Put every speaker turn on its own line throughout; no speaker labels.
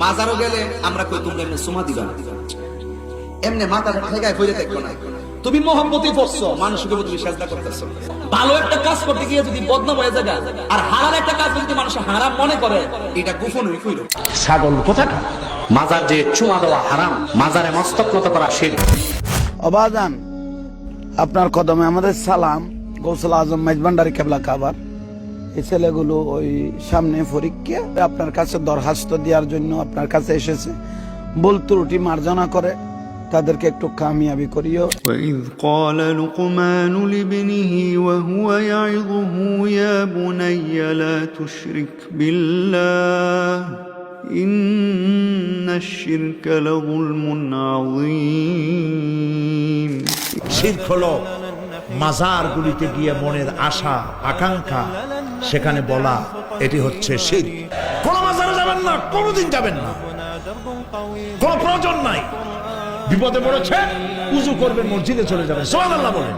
মাজারও গেলে আমরা কই তোমরা এমনি সুমা দিবা না, এমনি মাথাটা ঠেকায় কইরে দেখো না, তুমি মহব্বতই পড়ছো, মানুষকে তুমি সাজদা করতেছো। ভালো একটা কাজ করতে গিয়ে যদি বদনাম হয়ে যায় আর হারাম একটা কাজ যদি মানুষ হারাম মনে করে, এটা গোপন হয়ে কইরো।
ছাগল কোথাটা? মাজার যে চুমা দেওয়া হারাম, মাজারে মস্তক নত করা শিরক।
অবাজান, আপনার কদমে আমাদের সালাম। গৌসুল আজম মেজবান্ডারি কেবলা কাবার, এই ছেলেগুলো ওই সামনে পরীক্ষা আপনার কাছে দরখাস্ত দেওয়ার জন্য আপনার কাছে এসেছে। ভুল ত্রুটি মার্জনা করে তাদেরকে একটু কামিয়াবি করিও।
وإذ قال لقمان لابنه وهو يعظه يا بني لا تشرك بالله إن الشرك لظلم عظيم।
শিরক হলো মাজারগুলিতে গিয়ে মনের আশা আকাঙ্ক্ষা সেখানে বলা, এটি হচ্ছে শিরক। কোন মাজারে যাবেন না, কোনদিন যাবেন না, কোন প্রয়োজন নাই। বিপদে পড়েছে, উযু করবেন, মসজিদে চলে যাবেন, সুবহানাল্লাহ বলেন।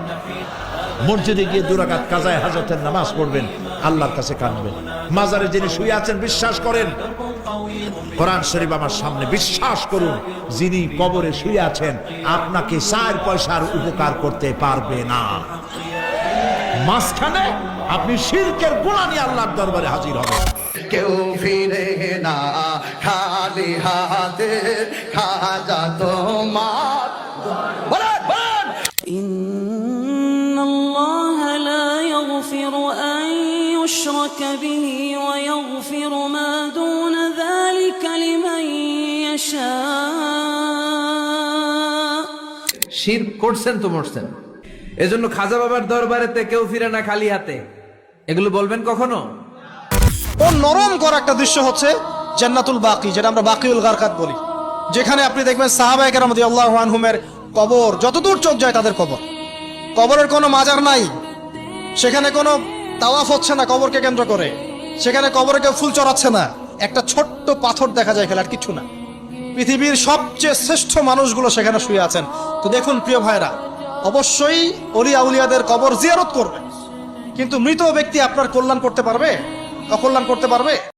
মসজিদে গিয়ে 2 রাকাত কাজায়ে হাজতের নামাজ পড়বেন, আল্লাহর কাছে কাঁদবেন। মাজারে যিনি শুয়ে আছেন বিশ্বাস করেন, কোরআন শরীফ আমার সামনে, বিশ্বাস করুন যিনি কবরে শুয়ে আছেন আপনাকে 4 পয়সার উপকার করতে পারবে না। মাঝখানে আপনি শিরকের গুনাহ নিয়ে আল্লাহর দরবারে হাজির হবেন।
কেউ ফিরে না খালি হাতে, খাজা তোমার
إن الله لا يغفر أن يشرك به ويغفر ما دون ذلك لمن يشاء।
শিরক করছেন তো মরছেন। এজন্য খাজা বাবার দরবারেতে কেউ ফিরে না খালি হাতে, এগুলো বলবেন কখনো?
ও নরম করা একটা দৃশ্য হচ্ছে জান্নাতুল বাকি, যেটা আমরা বাকিউল গারকাত বলি, যেখানে আপনি দেখবেন সাহাবায়ে কেরাম রাদিয়াল্লাহু আনহুমের কবর, যতদূর চোখ যায় তাদের কবর, কবরের কোনো মাজার নাই, সেখানে কোনো তাওয়াফ হচ্ছে না কবরকে কেন্দ্র করে, সেখানে কবরে কেউ ফুল চড়াচ্ছে না, একটা ছোট্ট পাথর দেখা যায় খেলার কিছু না। পৃথিবীর সবচেয়ে শ্রেষ্ঠ মানুষগুলো সেখানে শুয়ে আছেন। তো দেখুন প্রিয় ভাইরা, অবশ্যই ওলি আউলিয়াদের কবর জিয়ারত করবে, কিন্তু মৃত ব্যক্তি আপনার কল্যাণ করতে পারবে? অকল্যাণ করতে পারবে?